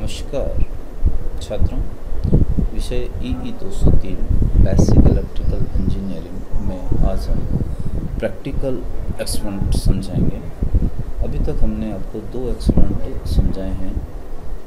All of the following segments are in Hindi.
नमस्कार छात्रों, विषय ई 203 बेसिक इलेक्ट्रिकल इंजीनियरिंग में आज हम प्रैक्टिकल एक्सपेरिमेंट समझाएंगे। अभी तक हमने आपको 2 एक्सपेरिमेंट समझाए हैं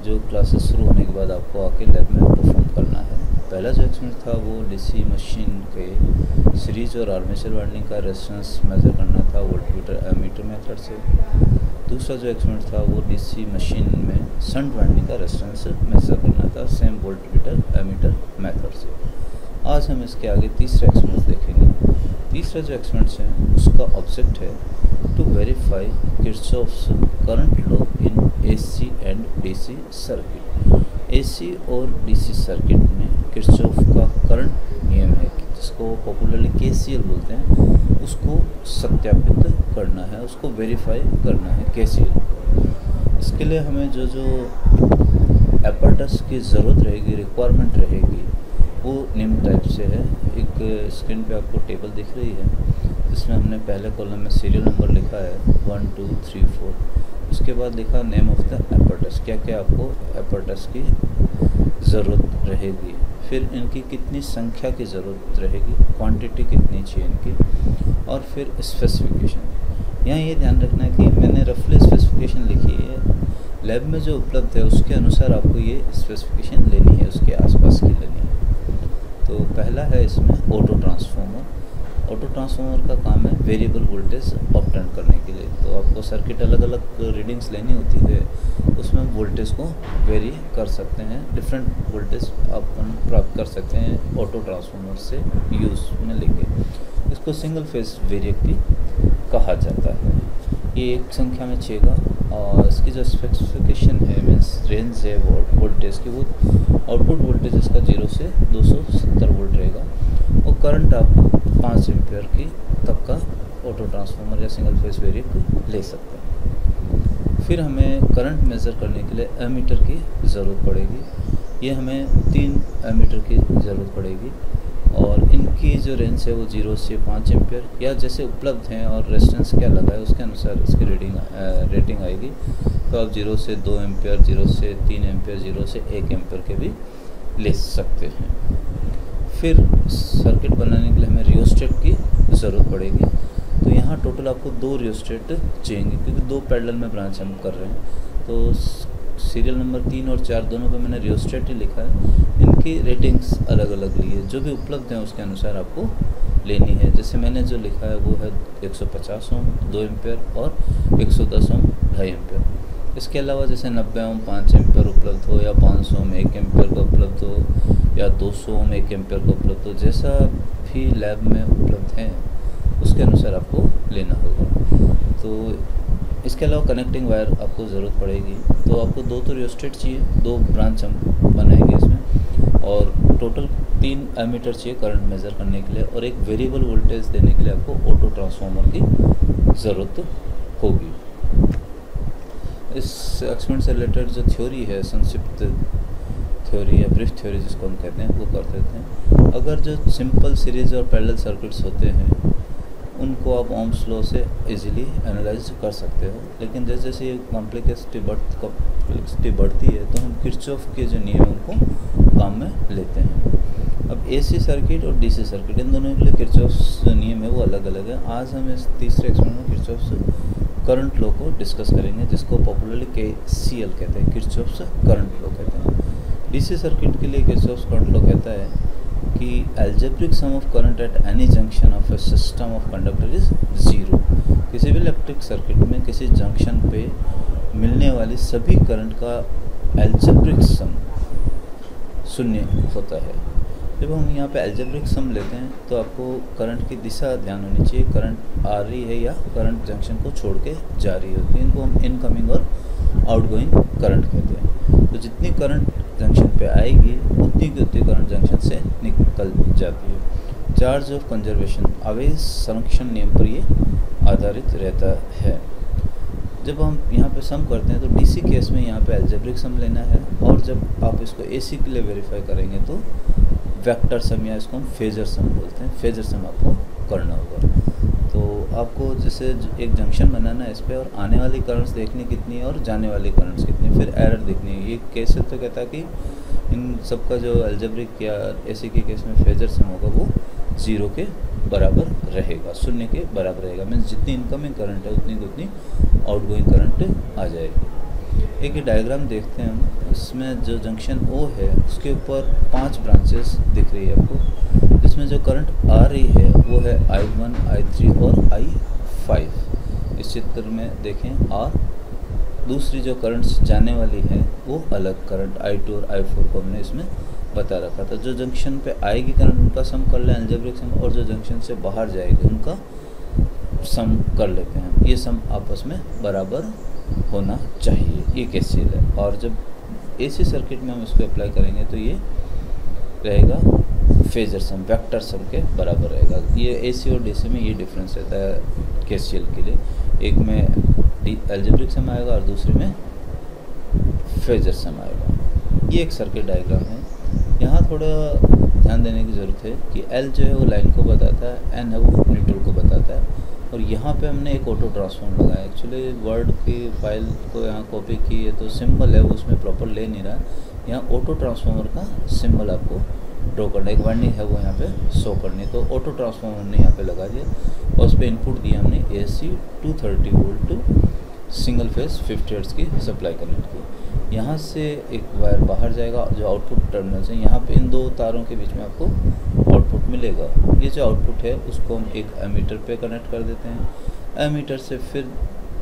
जो क्लासेस शुरू होने के बाद आपको आके लैब में परफॉर्म करना है। पहला जो एक्सपेरिमेंट था वो डीसी मशीन के सीरीज और आर्मेचर वाइंडिंग का रेजिस्टेंस मेज़र करना था वोल्टमीटर एमीटर मेथड से। दूसरा जो एक्सपेरिमेंट था वो डीसी मशीन में शंट वाइंडिंग का रेजिस्टेंस मेज़र करना था सेम वोल्टमीटर एमीटर मेथड से। आज हम इसके आगे तीसरा एक्सपेरिमेंट देखेंगे। तीसरा जो एक्सपेरिमेंट है उसका ऑब्जेक्ट है to verify Kirchhoff's current law in AC and DC circuit. AC और डीसी सर्किट में किरचॉफ का करंट नियम है जिसको पॉपुलरली केसीएल बोलते हैं, उसको सत्यापित करना है, उसको वेरीफाई करना है केसीएल। इसके लिए हमें जो एपर्टस की ज़रूरत रहेगी, रिक्वायरमेंट रहेगी, वो निम्न टाइप से है। एक स्क्रीन पे आपको टेबल दिख रही है जिसमें हमने पहले कॉलम में सीरियल नंबर लिखा है 1 2 3 4। उसके बाद लिखा नेम ऑफ द एपर्टस, क्या क्या आपको एपर्टस की ज़रूरत रहेगी, फिर इनकी कितनी संख्या की ज़रूरत रहेगी, क्वांटिटी कितनी चाहिए इनकी, और फिर स्पेसिफिकेशन। यहाँ ये ध्यान रखना है कि मैंने रफली स्पेसिफिकेशन लिखी है, लैब में जो उपलब्ध है उसके अनुसार आपको ये स्पेसिफिकेशन लेनी है, उसके आसपास की लेनी है। तो पहला है इसमें ऑटो ट्रांसफार्मर। ऑटो ट्रांसफार्मर का काम है वेरिएबल वोल्टेज ऑब्टेन करने के लिए। तो आपको सर्किट अलग अलग रीडिंग्स लेनी होती है, उसमें वोल्टेज को वेरी कर सकते हैं, डिफरेंट वोल्टेज आप प्राप्त कर सकते हैं ऑटो ट्रांसफार्मर से यूज़ में लेके। इसको सिंगल फेज वेरिएक भी कहा जाता है। ये एक संख्या में छेगा और इसकी जो स्पेसिफिकेशन है मीन्स रेंज है वोल्टेज की, वो आउटपुट वोल्टेज इसका 0 से 270 वोल्ट रहेगा और करंट आप 5 एम्पियर की तक का ऑटो ट्रांसफार्मर या सिंगल फेज वेरिएक ले सकते हैं। फिर हमें करंट मेज़र करने के लिए एमीटर की ज़रूरत पड़ेगी। ये हमें 3 एमीटर की ज़रूरत पड़ेगी और इनकी जो रेंज है वो 0 से 5 एम्पियर या जैसे उपलब्ध हैं और रेजिस्टेंस क्या लगा है उसके अनुसार इसकी रेटिंग आएगी। तो आप 0 से 2 एम्पियर, 0 से 3 एम्पियर, 0 से 1 एम्पियर के भी ले सकते हैं। फिर सर्किट बनाने के लिए हमें रियोस्टेट की ज़रूरत पड़ेगी। तो यहाँ टोटल आपको 2 रियोस्टेट चाहिए क्योंकि 2 पैरेलल में ब्रांच हम कर रहे हैं। तो सीरियल नंबर 3 और 4 दोनों पे मैंने रियोस्टेट ही लिखा है। इनकी रेटिंग्स अलग अलग ली है, जो भी उपलब्ध हैं उसके अनुसार आपको लेनी है। जैसे मैंने जो लिखा है वो है 150 ओम 2 एम्पियर और 110 ओम 2.5 एम्पियर। इसके अलावा जैसे 90 ओम 5 एम्पियर उपलब्ध हो या 500 ओम 1 एम्पियर का उपलब्ध हो या 200 ओम 1 एम्पियर का उपलब्ध हो, जैसा भी लैब में उपलब्ध है उसके अनुसार आपको लेना होगा। तो इसके अलावा कनेक्टिंग वायर आपको ज़रूरत पड़ेगी। तो आपको 2 तो रियोस्टेट चाहिए, 2 ब्रांच हम बनाएंगे इसमें, और टोटल 3 एमीटर चाहिए करंट मेज़र करने के लिए, और एक वेरिएबल वोल्टेज देने के लिए आपको ऑटो ट्रांसफार्मर की ज़रूरत होगी। इस एक्सपेरिमेंट से रिलेटेड जो थ्योरी है, संक्षिप्त थ्योरी या ब्रीफ थ्योरी जिसको हम कहते हैं, वो कर देते हैं। अगर जो सिंपल सीरीज और पैरेलल सर्किट्स होते हैं उनको आप ओम्स लॉ से इजीली एनालाइज कर सकते हो, लेकिन जैसे जैसे ये कॉम्प्लेक्सिटी बढ़ती है तो हम किरचॉफ के जो नियम उनको काम में लेते हैं। अब एसी सर्किट और डीसी सर्किट इन दोनों के लिए किरचॉफ जो नियम है वो अलग अलग है। आज हम इस तीसरे एक्सपेरिमेंट में किरचॉफ करंट लॉ को डिस्कस करेंगे, जिसको पॉपुलरली केसीएल कहते हैं, किरचॉफ करंट लॉ कहते हैं। डीसी सर्किट के लिए किरचॉफ करंट लॉ कहता है कि algebraic sum of current at any junction of A system of conductor is 0। किसी भी इलेक्ट्रिक सर्किट में किसी जंक्शन पे मिलने वाली सभी करंट का एल्जेब्रिक सम 0 होता है। जब हम यहाँ पे एल्जेब्रिक सम लेते हैं तो आपको करंट की दिशा ध्यान होनी चाहिए, करंट आ रही है या करंट जंक्शन को छोड़ के जा रही होती है। इनको हम इनकमिंग और आउटगोइंग करंट कहते हैं। तो जितनी करंट जंक्शन पे आएगी उतनी की उतनी करंट जंक्शन से निकल जाती है। चार्ज ऑफ कंजर्वेशन आवेश संरक्षण नियम पर ये आधारित रहता है। जब हम यहाँ पे सम करते हैं तो डीसी केस में यहाँ पे एल्जेब्रिक सम लेना है, और जब आप इसको एसी के लिए वेरीफाई करेंगे तो वेक्टर सम या इसको हम फेजर सम बोलते हैं, फेजर सम आपको करना होगा। तो आपको जैसे एक जंक्शन बनाना है इस पर, और आने वाली करंट्स देखनी कितनी है और जाने वाली करंट्स कितनी है, फिर एरर देखनी है। ये केस तो कहता है कि इन सबका जो अलजेब्रिक या ऐसे के केस में फेजर सम होगा वो 0 के बराबर रहेगा, 0 के बराबर रहेगा। मीन्स जितनी इनकमिंग करंट है उतनी आउटगोइंग करंट आ जाएगी। एक ये डायग्राम देखते हैं हम। इसमें जो जंक्शन O है उसके ऊपर 5 ब्रांचेस दिख रही है आपको, जिसमें जो करंट आ रही है वो है I1, I3 और I5। इस चित्र में देखें, और दूसरी जो करंट्स जाने वाली है वो अलग करंट I2 और I4 को हमने इसमें बता रखा था। जो जंक्शन पे आएगी करंट उनका सम कर लें अलजेब्रिक सम, और जो जंक्शन से बाहर जाएगी उनका सम कर लेते हैं। ये सम आपस में बराबर होना चाहिए, ये केसीएल है। और जब एसी सर्किट में हम इसको अप्लाई करेंगे तो ये रहेगा फेजर सम, वेक्टर सम के बराबर रहेगा। ये एसी और डीसी में ये डिफरेंस रहता है केसीएल के लिए, एक में अलजेब्रिक सम आएगा और दूसरे में फेजर सम आएगा। ये एक सर्किट डायग्राम है। यहाँ थोड़ा ध्यान देने की ज़रूरत है कि L जो है वो लाइन को बताता है, N है वो न्यूट्रल को बताता है, और यहाँ पे हमने एक ऑटो ट्रांसफॉर्म लगाया। एक्चुअली वर्ड की फाइल को यहाँ कॉपी की है तो सिंबल है वो उसमें प्रॉपर ले नहीं रहा। यहाँ ऑटो ट्रांसफॉर्मर का सिंबल आपको ड्रॉ करना, एक वाइंडिंग है वो यहाँ पे शो करनी, तो ऑटो ट्रांसफॉर्मर हमने यहाँ पे लगा दिया और उस पर इनपुट दिया हमने AC 230 volt single phase 50 hertz की सप्लाई कनेक्ट की। यहाँ से एक वायर बाहर जाएगा जो आउटपुट टर्मिनल से, यहाँ पे इन 2 तारों के बीच में आपको आउटपुट मिलेगा। ये जो आउटपुट है उसको हम एक एमीटर पे कनेक्ट कर देते हैं। एमीटर से फिर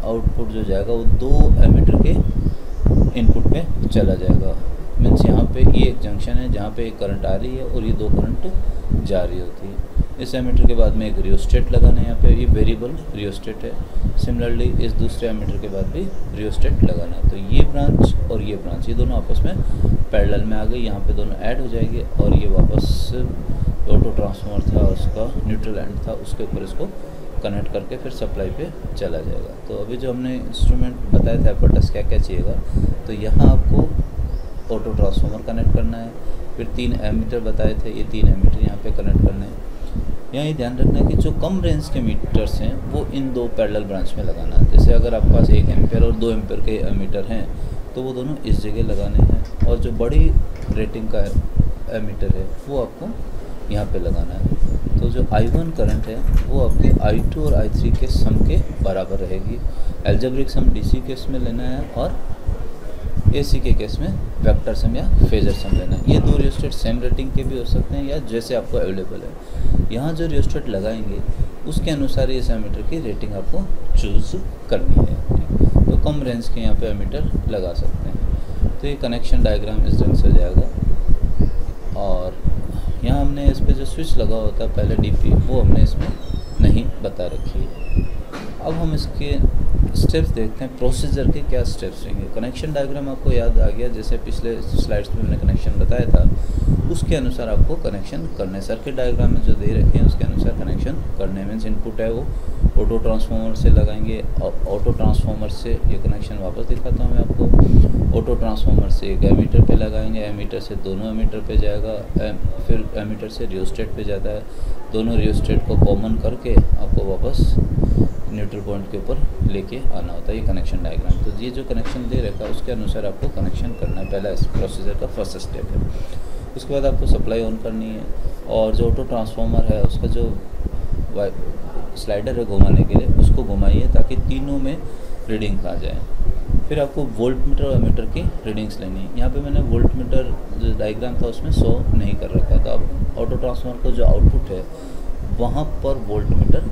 आउटपुट जो जाएगा वो 2 एमीटर के इनपुट पे चला जाएगा। मीन्स यहाँ पे ये एक जंक्शन है जहाँ पे एक करंट आ रही है और ये 2 करंट जा रही होती है। इस एमीटर के बाद में एक रियोस्टेट लगाना है, यहाँ पे ये वेरिएबल रियोस्टेट है। सिमिलरली इस दूसरे एमीटर के बाद भी रियोस्टेट लगाना है। तो ये ब्रांच और ये ब्रांच, ये दोनों आपस में पैरेलल में आ गई, यहाँ पे दोनों ऐड हो जाएंगे और ये वापस ऑटो ट्रांसफार्मर था उसका न्यूट्रल एंड था, उसके ऊपर इसको कनेक्ट करके फिर सप्लाई पे चला जाएगा। तो अभी जो हमने इंस्ट्रूमेंट बताया था एपर्टस क्या क्या चाहिएगा, तो यहाँ आपको ऑटो ट्रांसफार्मर कनेक्ट करना है, फिर 3 एमीटर बताए थे, ये 3 एमीटर यहाँ पे कनेक्ट करने हैं। यहाँ ये ध्यान रखना है कि जो कम रेंज के मीटर्स हैं वो इन 2 पैरेलल ब्रांच में लगाना है। जैसे अगर आपके पास 1 एम्पेयर और 2 एम्पेयर के एमीटर हैं तो वो दोनों इस जगह लगाने हैं, और जो बड़ी रेटिंग का एमीटर है वो आपको यहाँ पे लगाना है। तो जो I1 करंट है वो आपके I2 और I3 के सम के बराबर रहेगी। अलजेब्रिक सम DC केस में लेना है और AC के केस में वेक्टर सम या फेजर सम लेना है। ये 2 रियोस्टेट सेम रेटिंग के भी हो सकते हैं या जैसे आपको अवेलेबल है। यहाँ जो रियोस्टेट लगाएंगे उसके अनुसार इस एमीटर की रेटिंग आपको चूज़ करनी है। तो कम रेंज के यहाँ पे एमीटर लगा सकते हैं। तो ये कनेक्शन डायग्राम इस ढंग से जाएगा। और यहाँ हमने इस पर जो स्विच लगा होता है पहले DP, वो हमने इसमें नहीं बता रखी है। अब हम इसके स्टेप्स देखते हैं, प्रोसीजर के क्या स्टेप्स रहेंगे। कनेक्शन डायग्राम आपको याद आ गया, जैसे पिछले स्लाइड्स में मैंने कनेक्शन बताया था उसके अनुसार आपको कनेक्शन करने। सर्किट डायग्राम में जो दे रखे हैं उसके अनुसार कनेक्शन करने। मीन्स इनपुट है वो ऑटो ट्रांसफार्मर से लगाएंगे, और ऑटो ट्रांसफार्मर से ये कनेक्शन वापस दिखाता हूँ मैं आपको। ऑटो ट्रांसफार्मर से एक एमीटर पे लगाएंगे, एमीटर से दोनों एमीटर पे जाएगा, फिर एमीटर से रियोस्टेट पे जाता है। दोनों रियोस्टेट को कॉमन करके आपको वापस न्यूट्रल पॉइंट के ऊपर लेके आना होता है। ये कनेक्शन डायग्राम। तो ये जो कनेक्शन दे रखा है उसके अनुसार आपको कनेक्शन करना है, पहला इस प्रोसीजर का फर्स्ट स्टेप है। उसके बाद आपको सप्लाई ऑन करनी है, और जो ऑटो ट्रांसफार्मर है उसका जो स्लाइडर है घुमाने के लिए उसको घुमाइए ताकि तीनों में रीडिंग आ जाए। फिर आपको वोल्ट मीटर और एमीटर की रीडिंग्स लेनी है। यहाँ पे मैंने वोल्ट मीटर जो डायग्राम था उसमें शो नहीं कर रखा था। आप ऑटो ट्रांसफार्मर का जो आउटपुट है वहाँ पर वोल्ट मीटर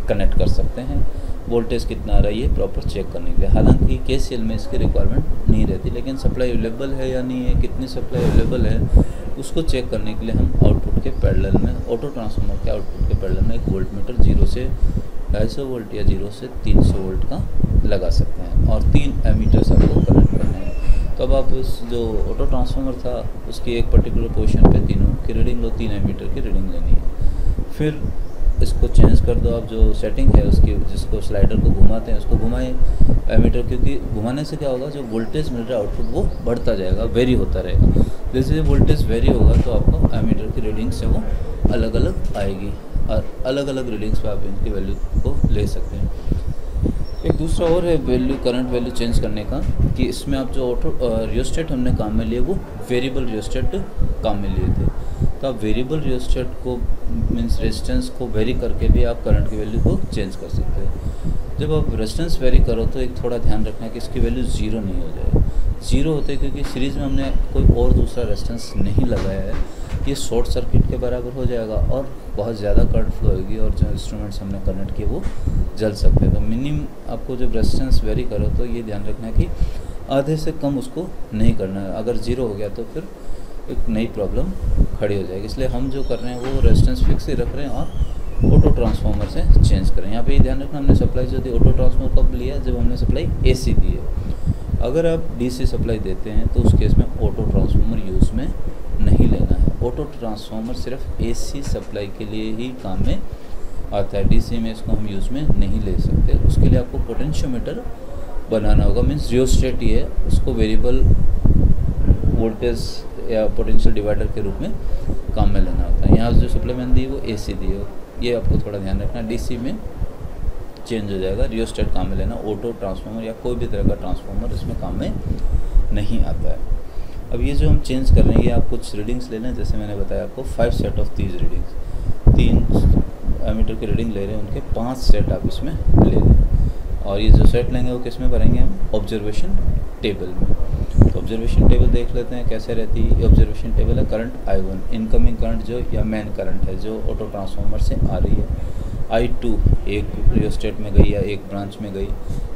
कनेक्ट कर सकते हैं। वोल्टेज कितना आ रहा है ये प्रॉपर चेक करने के लिए। हालांकि केसीएल में इसकी रिक्वायरमेंट नहीं रहती, लेकिन सप्लाई अवेलेबल है या नहीं है, कितनी सप्लाई अवेलेबल है उसको चेक करने के लिए हम आउटपुट के पैरेलल में, ऑटो ट्रांसफार्मर के आउटपुट के पैरेलल में एक वोल्ट मीटर 0 से 250 वोल्ट या 0 से 300 वोल्ट का लगा सकते हैं, और 3 एमीटर्स आपको कनेक्ट करने हैं। तो अब आप इस जो ऑटो ट्रांसफार्मर था उसकी एक पर्टिकुलर पोजीशन पे तीनों की रीडिंग लो, 3 एमीटर की रीडिंग लेनी है। फिर इसको चेंज कर दो। आप जो सेटिंग है उसकी, जिसको स्लाइडर को घुमाते हैं उसको घुमाएं एमीटर, क्योंकि घुमाने से क्या होगा जो वोल्टेज मिल रहा है आउटपुट वो बढ़ता जाएगा, वेरी होता रहेगा। जैसे वोल्टेज वेरी होगा तो आपको एमीटर की रीडिंग से वो अलग अलग आएगी। अलग अलग रीडिंग्स पे आप इनकी वैल्यू को ले सकते हैं। एक दूसरा और है वैल्यू, करंट वैल्यू चेंज करने का, कि इसमें आप जो ऑटो रियोस्टेट हमने काम में लिए वो वेरिएबल रियोस्टेट काम में लिए थे। तो आप वेरिएबल रियोस्टेट को मीन्स रेजिस्टेंस को वेरी करके भी आप करंट की वैल्यू को चेंज कर सकते हैं। जब आप रेजिस्टेंस वेरी करो तो एक थोड़ा ध्यान रखना है कि इसकी वैल्यू ज़ीरो नहीं हो जाए। ज़ीरो होते क्योंकि सीरीज़ में हमने कोई और दूसरा रेजिस्टेंस नहीं लगाया है, ये शॉर्ट सर्किट के बराबर हो जाएगा और बहुत ज़्यादा करंट फ्लो होगी और जो इंस्ट्रूमेंट्स हमने कनेक्ट किए वो जल सकते हैं। तो मिनिमम आपको जब रेजिस्टेंस वेरी करो तो ये ध्यान रखना है कि आधे से कम उसको नहीं करना है। अगर ज़ीरो हो गया तो फिर एक नई प्रॉब्लम खड़ी हो जाएगी। इसलिए हम जो कर रहे हैं वो रेजिस्टेंस फिक्स ही रख रहे हैं और ऑटो ट्रांसफार्मर से चेंज करें। यहाँ पे ये ध्यान रखना, हमने सप्लाई जो दी ऑटो ट्रांसफार्मर कब लिया, जब हमने सप्लाई AC दी है। अगर आप DC सप्लाई देते हैं तो उस केस में ऑटो ट्रांसफार्मर यूज़ में नहीं लेना है। ऑटो ट्रांसफार्मर सिर्फ AC सप्लाई के लिए ही काम में आता है, DC में इसको हम यूज़ में नहीं ले सकते। उसके लिए आपको पोटेंशियोमीटर बनाना होगा, मीन्स रियोस्टेट ही है, उसको वेरिएबल वोल्टेज या पोटेंशियल डिवाइडर के रूप में काम में लेना होता है। यहाँ जो सप्लाई मैंने दी वो AC दी है, ये आपको थोड़ा ध्यान रखना। DC में चेंज हो जाएगा, रियोस्टेट काम में लेना। ऑटो ट्रांसफार्मर या कोई भी तरह का ट्रांसफार्मर इसमें काम में नहीं आता है। अब ये जो हम चेंज कर रहे हैं, ये आप कुछ रीडिंग्स ले लें। जैसे मैंने बताया आपको 5 set of these readings, 3 ammeter की रीडिंग ले रहे हैं, उनके 5 सेट आप इसमें ले लें। और ये जो सेट लेंगे वो किस में भरेंगे हम, ऑब्जर्वेशन टेबल में। तो ऑब्जर्वेशन टेबल देख लेते हैं कैसे रहती है। ऑब्जर्वेशन टेबल है करंट I1, इनकमिंग करंट जो या मेन करंट है जो ऑटो ट्रांसफार्मर से आ रही है। I2 एक रियोस्टेट में गई या एक ब्रांच में गई,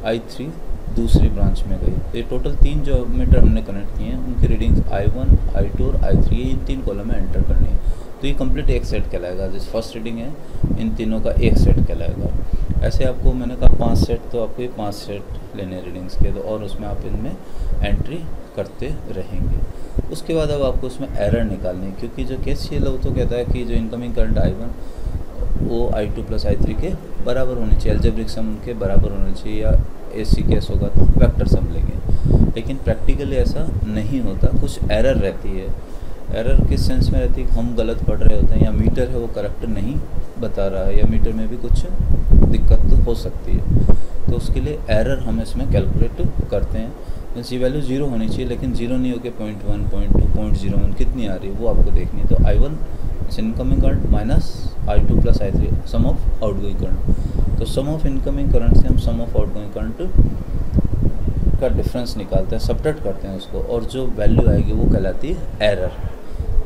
I3 दूसरी ब्रांच में गई। तो ये टोटल 3 जो मीटर हमने कनेक्ट किए हैं उनकी रीडिंग्स I1, I2 और I3 ये इन 3 कॉलम में एंटर करनी है। तो ये कंप्लीट एक सेट कहलाएगा। जिस फर्स्ट रीडिंग है इन तीनों का एक सेट कहलाएगा। ऐसे आपको मैंने कहा 5 सेट, तो आपको ये 5 सेट लेने रीडिंग्स के, तो और उसमें आप इनमें एंट्री करते रहेंगे। उसके बाद अब आपको उसमें एरर निकालनी है, क्योंकि जो KCL है वो तो कहता है कि जो इनकमिंग करंट I1 वो I2 प्लस I3 के बराबर होनी चाहिए, अलजेब्रिक सम उनके बराबर होना चाहिए, या AC केस होगा तो वेक्टर सम लेंगे। लेकिन प्रैक्टिकली ऐसा नहीं होता, कुछ एरर रहती है। एरर किस सेंस में रहती है कि हम गलत पढ़ रहे होते हैं, या मीटर है वो करेक्ट नहीं बता रहा है, या मीटर में भी कुछ दिक्कत हो सकती है। तो उसके लिए एरर हम इसमें कैलकुलेट करते हैं। मीन्स ये वैल्यू 0 होनी चाहिए, लेकिन 0 नहीं होकर 0.1, 0.2, 0.01 कितनी आ रही है वो आपको देखनी है। तो I1 incoming current minus I2 plus I3 sum of outgoing current. तो सम ऑफ इनकमिंग करंट से हम सम ऑफ आउटगोइंग करंट का डिफरेंस निकालते हैं, सबट्रैक्ट करते हैं उसको, और जो वैल्यू आएगी वो कहलाती है एरर।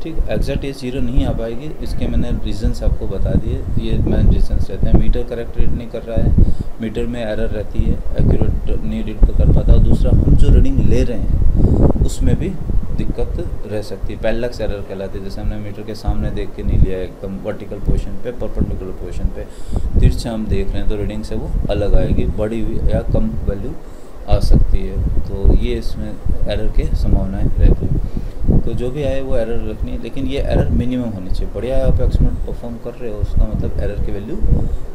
ठीक, एग्जैक्ट ये 0 नहीं आ पाएगी, इसके मैंने रीजंस आपको बता दिए। ये मेन रीजंस रहते हैं, मीटर करेक्ट रीड नहीं कर रहा है, मीटर में एरर रहती है, एक्यूरेट नहीं रीड कर पाता, और दूसरा हम जो रीडिंग ले रहे हैं उसमें भी दिक्कत रह सकती है, पैरेलक्स एरर कहलाती है। जैसे हमने मीटर के सामने देख के नहीं लिया, एकदम वर्टिकल पोजीशन पे, परपेंडिकुलर पोजीशन पे तिरछा हम देख रहे हैं, तो रीडिंग से वो अलग आएगी, बड़ी हुई या कम वैल्यू आ सकती है। तो ये इसमें एरर के संभावनाएं रहती है। तो जो भी आए वो एरर रखनी है, लेकिन ये एरर मिनिमम होनी चाहिए। बढ़िया आप एक्सपेरिमेंट परफॉर्म कर रहे हो, उसका मतलब एरर की वैल्यू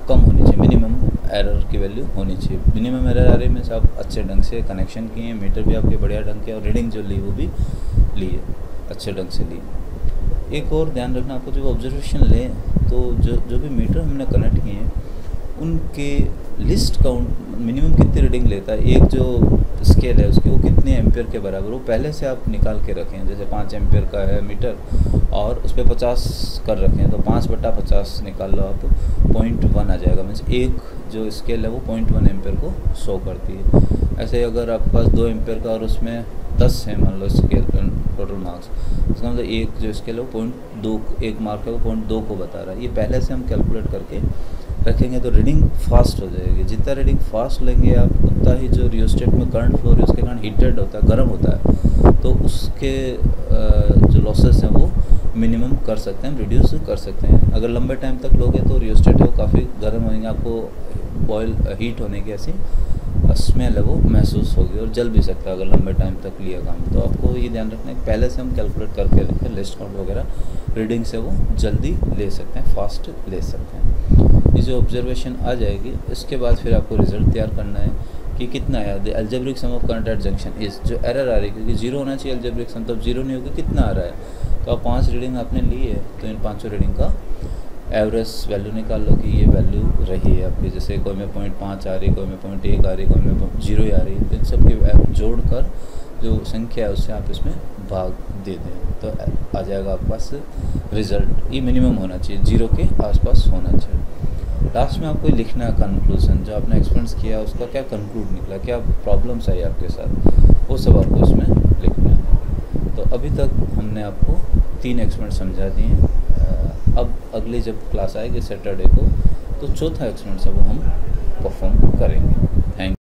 कम होनी चाहिए, मिनिमम एरर की वैल्यू होनी चाहिए। मिनिमम एरर आ रही है मीन्स आप अच्छे ढंग से कनेक्शन किए, मीटर भी आपके बढ़िया ढंग के, और रीडिंग जो ली वो भी लिए अच्छे ढंग से ली। एक और ध्यान रखना आपको, जब ऑब्जर्वेशन लें तो जो भी मीटर हमने कनेक्ट किए हैं उनके लिस्ट काउंट मिनिमम कितनी रीडिंग लेता है, एक जो स्केल है उसकी वो कितने एम्पियर के बराबर, वो पहले से आप निकाल के रखें। जैसे 5 एम्पियर का है मीटर और उस पर 50 कर रखें, तो 5/50 निकाल लो आप, 0.1 आ जाएगा। मीन्स एक जो स्केल है वो 0.1 एम्पियर को शो करती है। ऐसे अगर आपके पास 2 एम्पियर का और उसमें 10 है मान लो स्केल टोटल मार्क्स, इसका मतलब एक जो स्केल है वो 0.2, एक मार्क है वो 0.2 को बता रहा है। ये पहले से हम कैलकुलेट करके रखेंगे तो रीडिंग फास्ट हो जाएगी। जितना रीडिंग फास्ट लेंगे आप, उतना ही जो रियोस्टेट में करंट फ्लो है उसके कारण हीटेड होता है, गर्म होता है, तो उसके जो लॉसेस हैं वो मिनिमम कर सकते हैं, रिड्यूस कर सकते हैं। अगर लंबे टाइम तक लोगे तो रियोस्टेट है वो काफ़ी गर्म होंगे, आपको बॉयल हीट होने की ऐसी स्मेल है वो महसूस होगी, और जल भी सकता है अगर लंबे टाइम तक लिया काम। तो आपको ये ध्यान रखना है पहले से हम कैलकुलेट करके रखें, लिस्ट काउंट वगैरह रीडिंग से वो जल्दी ले सकते हैं, फास्ट ले सकते हैं। ये जो ऑब्जर्वेशन आ जाएगी, इसके बाद फिर आपको रिजल्ट तैयार करना है कि कितना आया। The algebraic sum of current at junction is, जो एरर आ रही है क्योंकि 0 होना चाहिए अलजेब्रिक सम, तब 0 नहीं होगी, कितना आ रहा है। तो आप 5 रीडिंग आपने ली है, तो इन 5 रीडिंग का एवरेज वैल्यू निकाल लो कि ये वैल्यू रही है आपकी, जैसे कोई में 0.5 आ रही, कोई में 0.1 आ रही, कोई में 0 आ रही, इन सब की जोड़कर जो संख्या है उससे आप इसमें भाग दे दें तो आ जाएगा आपके पास रिज़ल्ट। ये मिनिमम होना चाहिए, 0 के आसपास होना चाहिए। लास्ट में आपको लिखना है कंक्लूजन, जो आपने एक्सपेरिमेंट्स किया उसका क्या कंक्लूड निकला, क्या प्रॉब्लम्स आई आपके साथ, वो सब आपको इसमें लिखना है। तो अभी तक हमने आपको 3 एक्सपेरिमेंट समझा दिए हैं। अब अगली जब क्लास आएगी सैटरडे को तो चौथा एक्सपेरिमेंट है वो हम परफॉर्म करेंगे।